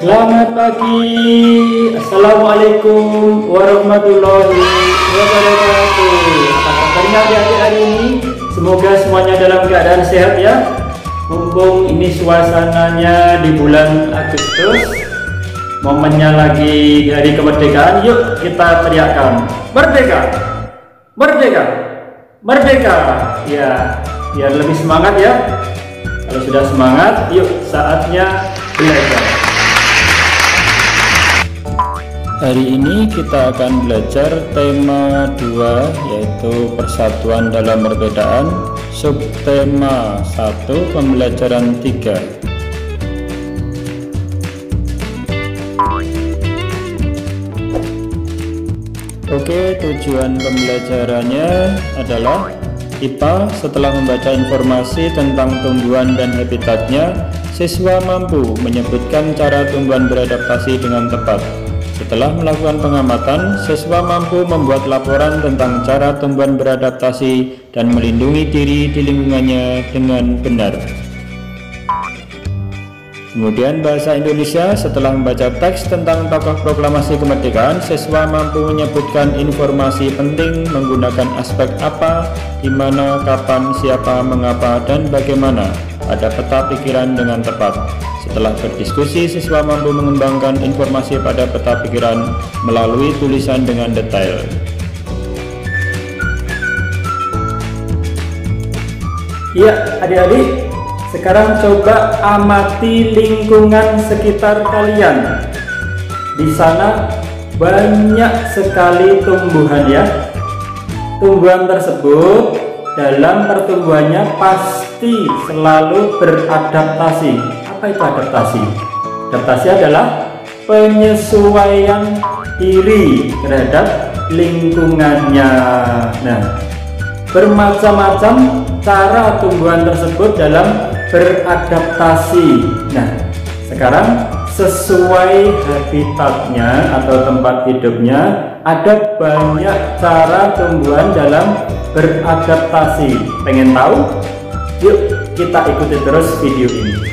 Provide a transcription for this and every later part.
Selamat pagi, Assalamualaikum warahmatullahi wabarakatuh. Apa kabarnya adik-adik hari ini? Semoga semuanya dalam keadaan sehat ya. Mumpung ini suasananya di bulan Agustus, momennya lagi hari kemerdekaan, yuk kita teriakkan merdeka, merdeka, merdeka. Ya, biar lebih semangat ya. Kalau sudah semangat, yuk saatnya belajar. Hari ini kita akan belajar tema 2, yaitu persatuan dalam perbedaan, subtema 1, pembelajaran 3. Oke, tujuan pembelajarannya adalah IPA. Setelah membaca informasi tentang tumbuhan dan habitatnya, siswa mampu menyebutkan cara tumbuhan beradaptasi dengan tepat. Setelah melakukan pengamatan, siswa mampu membuat laporan tentang cara tumbuhan beradaptasi dan melindungi diri di lingkungannya dengan benar. Kemudian bahasa Indonesia. Setelah membaca teks tentang tokoh proklamasi kemerdekaan, siswa mampu menyebutkan informasi penting menggunakan aspek apa, di mana, kapan, siapa, mengapa, dan bagaimana pada peta pikiran dengan tepat. Setelah berdiskusi, siswa mampu mengembangkan informasi pada peta pikiran melalui tulisan dengan detail. Iya, adik-adik, sekarang coba amati lingkungan sekitar kalian. Di sana banyak sekali tumbuhan ya. Tumbuhan tersebut dalam pertumbuhannya pasti selalu beradaptasi. Apa itu adaptasi? Adaptasi adalah penyesuaian diri terhadap lingkungannya. Nah, bermacam-macam cara tumbuhan tersebut dalam beradaptasi. Nah, sekarang sesuai habitatnya atau tempat hidupnya, ada banyak cara tumbuhan dalam beradaptasi. Pengen tahu? Yuk kita ikuti terus video ini.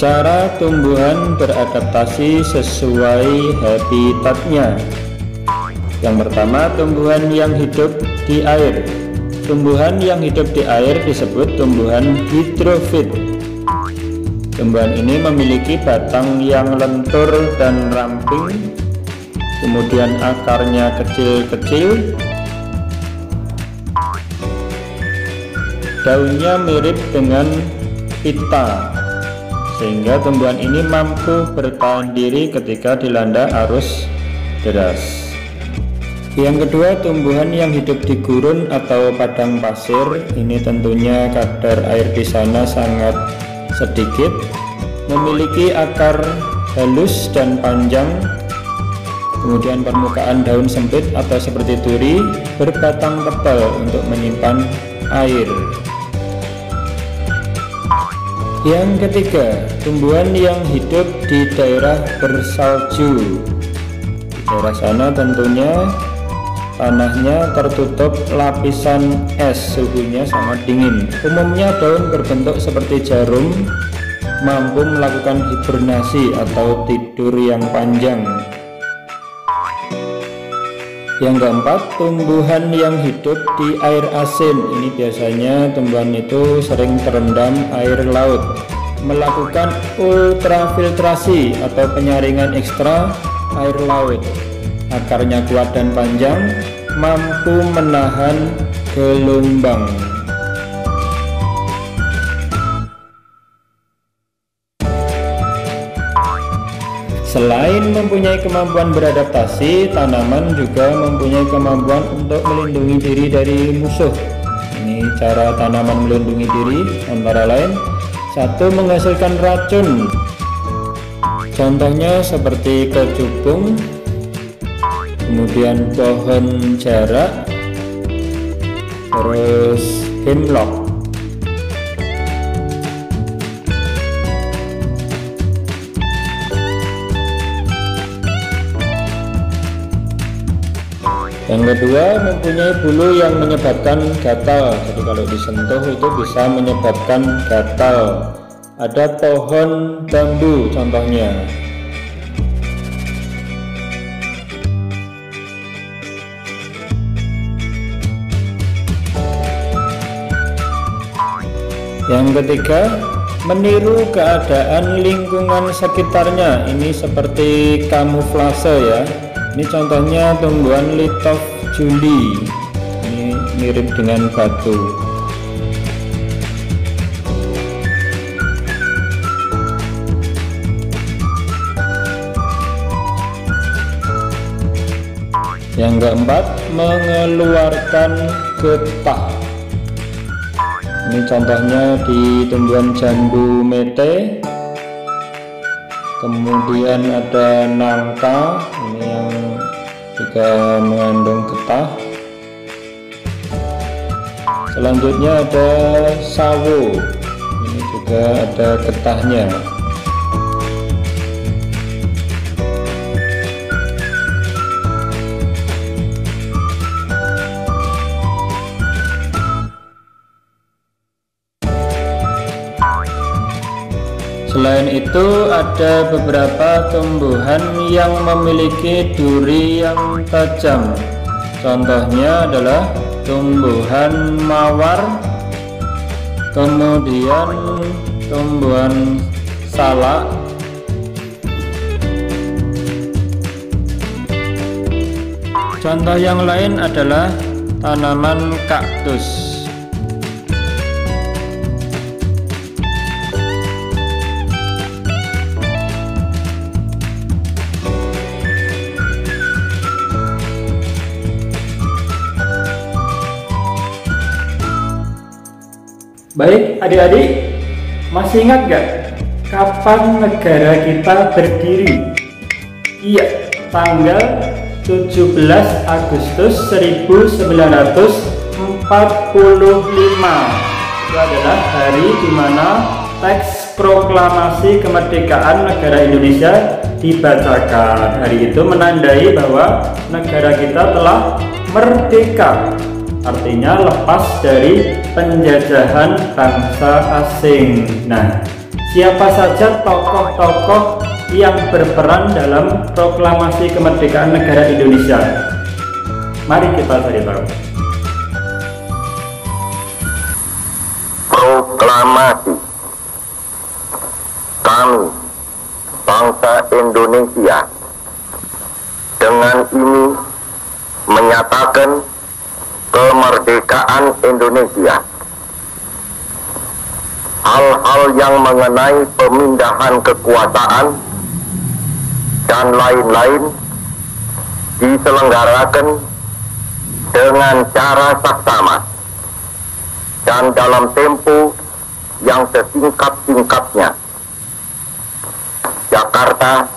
Cara tumbuhan beradaptasi sesuai habitatnya. Yang pertama, tumbuhan yang hidup di air. Tumbuhan yang hidup di air disebut tumbuhan hidrofit. Tumbuhan ini memiliki batang yang lentur dan ramping, kemudian akarnya kecil-kecil, daunnya mirip dengan pita, sehingga tumbuhan ini mampu bertahan diri ketika dilanda arus deras. Yang kedua, tumbuhan yang hidup di gurun atau padang pasir. Ini tentunya kadar air di sana sangat sedikit, memiliki akar halus dan panjang, kemudian permukaan daun sempit atau seperti duri, berbatang tebal untuk menyimpan air. Yang ketiga, tumbuhan yang hidup di daerah bersalju. Di daerah sana tentunya tanahnya tertutup lapisan es, suhunya sangat dingin. Umumnya daun berbentuk seperti jarum, mampu melakukan hibernasi atau tidur yang panjang. Yang keempat, tumbuhan yang hidup di air asin. Ini biasanya tumbuhan itu sering terendam air laut. Melakukan ultrafiltrasi atau penyaringan ekstra air laut. Akarnya kuat dan panjang, mampu menahan gelombang. Selain mempunyai kemampuan beradaptasi, tanaman juga mempunyai kemampuan untuk melindungi diri dari musuh. Ini cara tanaman melindungi diri, antara lain 1. Menghasilkan racun. Contohnya seperti kecubung, kemudian pohon jarak, terus hemlock. Yang kedua, mempunyai bulu yang menyebabkan gatal. Jadi kalau disentuh itu bisa menyebabkan gatal ada pohon bambu contohnya. Yang ketiga, meniru keadaan lingkungan sekitarnya. Ini seperti kamuflase ya. Ini contohnya tumbuhan Lithoph Juli. Ini mirip dengan batu. Yang keempat, mengeluarkan getah. Ini contohnya di tumbuhan jambu mete. Kemudian ada nangka, ini yang juga mengandung getah. Selanjutnya ada sawo, ini juga ada getahnya. Selain itu ada beberapa tumbuhan yang memiliki duri yang tajam. Contohnya adalah tumbuhan mawar, kemudian tumbuhan salak, contoh yang lain adalah tanaman kaktus. Baik adik-adik, masih ingat gak kapan negara kita berdiri? Iya, tanggal 17 Agustus 1945. Itu adalah hari dimana teks proklamasi kemerdekaan negara Indonesia dibacakan. Hari itu menandai bahwa negara kita telah merdeka. Artinya lepas dari penjajahan bangsa asing. Nah, siapa saja tokoh-tokoh yang berperan dalam proklamasi kemerdekaan negara Indonesia? Mari kita cari tahu. Proklamasi. Kami, bangsa Indonesia, dengan ini menyatakan kemerdekaan Indonesia. Hal-hal yang mengenai pemindahan kekuasaan dan lain-lain diselenggarakan dengan cara saksama dan dalam tempo yang sesingkat-singkatnya. Jakarta,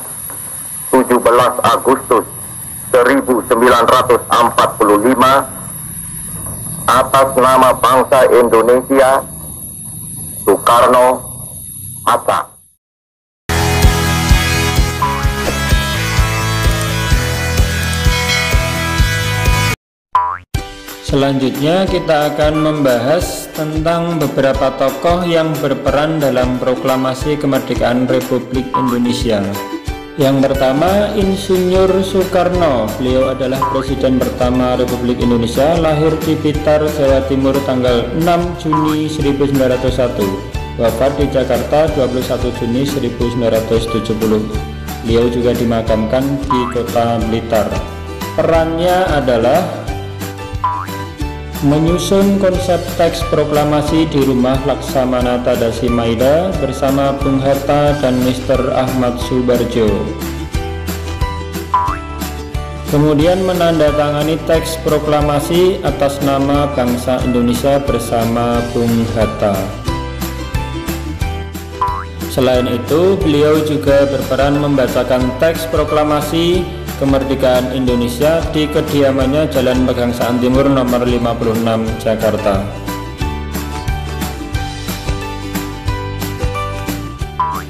17 Agustus 1945, atas nama bangsa Indonesia, Soekarno-Hatta. Selanjutnya kita akan membahas tentang beberapa tokoh yang berperan dalam proklamasi kemerdekaan Republik Indonesia. Yang pertama, Insinyur Soekarno. Beliau adalah Presiden pertama Republik Indonesia, lahir di Blitar, Jawa Timur tanggal 6 Juni 1901, wafat di Jakarta 21 Juni 1970. Beliau juga dimakamkan di kota Blitar. Perannya adalah menyusun konsep teks proklamasi di rumah Laksamana Tadasi Maida bersama Bung Hatta dan Mr. Ahmad Subarjo. Kemudian menandatangani teks proklamasi atas nama bangsa Indonesia bersama Bung Hatta. Selain itu, beliau juga berperan membacakan teks proklamasi kemerdekaan Indonesia di kediamannya Jalan Pegangsaan Timur nomor 56 Jakarta.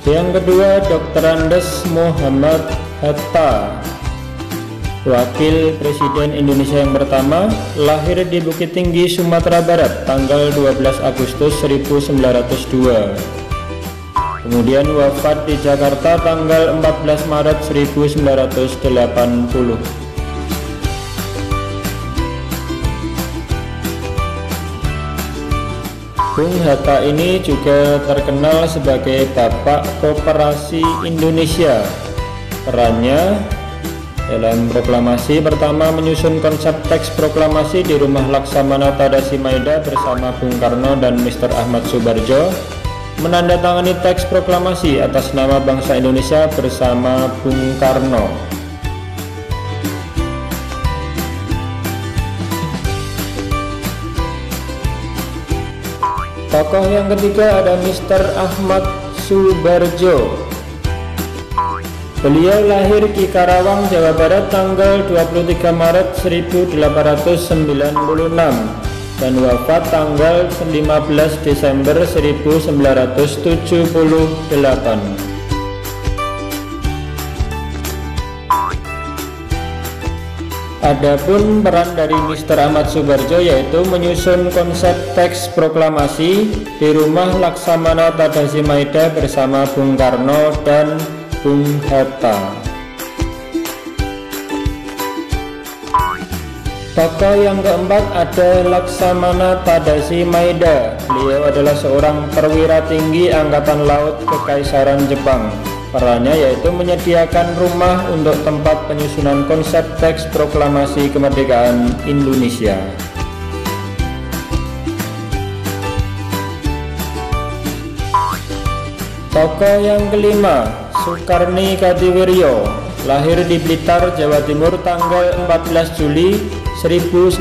Yang kedua, Dr. Andes Muhammad Hatta, Wakil Presiden Indonesia yang pertama, lahir di Bukit Tinggi, Sumatera Barat tanggal 12 Agustus 1902. Kemudian wafat di Jakarta tanggal 14 Maret 1980. Bung Hatta ini juga terkenal sebagai Bapak Koperasi Indonesia. Perannya dalam proklamasi pertama menyusun konsep teks proklamasi di rumah Laksamana Tadasi Maeda bersama Bung Karno dan Mr. Ahmad Soebardjo, menandatangani teks proklamasi atas nama bangsa Indonesia bersama Bung Karno. Tokoh yang ketiga ada Mr. Ahmad Soebardjo. Beliau lahir di Karawang, Jawa Barat tanggal 23 Maret 1896 dan wafat tanggal 15 Desember 1978. Adapun peran dari Mr. Ahmad Soebardjo yaitu menyusun konsep teks proklamasi di rumah Laksamana Tadasi Maeda bersama Bung Karno dan Bung Hatta. Tokoh yang keempat ada Laksamana Tadasi Maeda. Beliau adalah seorang perwira tinggi Angkatan Laut Kekaisaran Jepang. Perannya yaitu menyediakan rumah untuk tempat penyusunan konsep teks proklamasi kemerdekaan Indonesia. Tokoh yang kelima, Sukarni Kadiwiryo, lahir di Blitar, Jawa Timur tanggal 14 Juli 1916,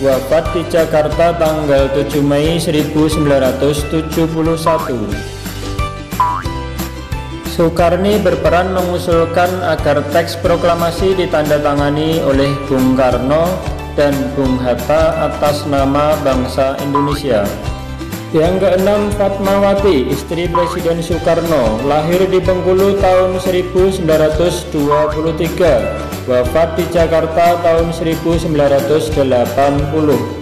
wafat di Jakarta tanggal 7 Mei 1971. Sukarni berperan mengusulkan agar teks proklamasi ditandatangani oleh Bung Karno dan Bung Hatta atas nama bangsa Indonesia. Yang keenam, Fatmawati, istri Presiden Soekarno, lahir di Bengkulu tahun 1923, wafat di Jakarta tahun 1980.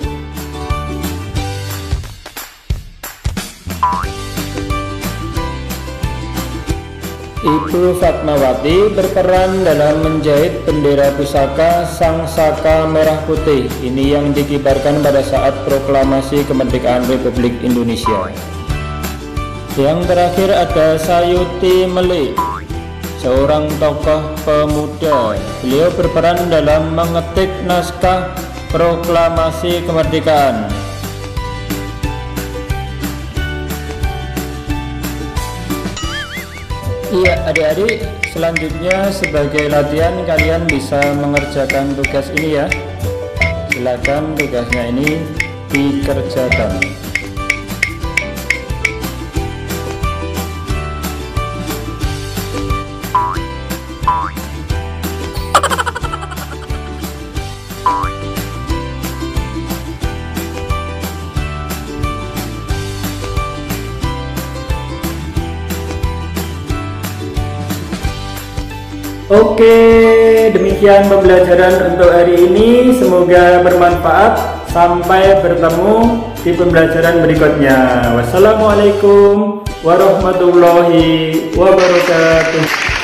Ibu Fatmawati berperan dalam menjahit bendera pusaka Sang Saka Merah Putih ini yang dikibarkan pada saat proklamasi kemerdekaan Republik Indonesia. Yang terakhir ada Sayuti Melik, seorang tokoh pemuda. Beliau berperan dalam mengetik naskah proklamasi kemerdekaan. Iya adik-adik, selanjutnya sebagai latihan kalian bisa mengerjakan tugas ini ya. Silakan tugasnya ini dikerjakan. Oke, demikian pembelajaran untuk hari ini. Semoga bermanfaat. Sampai bertemu di pembelajaran berikutnya. Wassalamualaikum warahmatullahi wabarakatuh.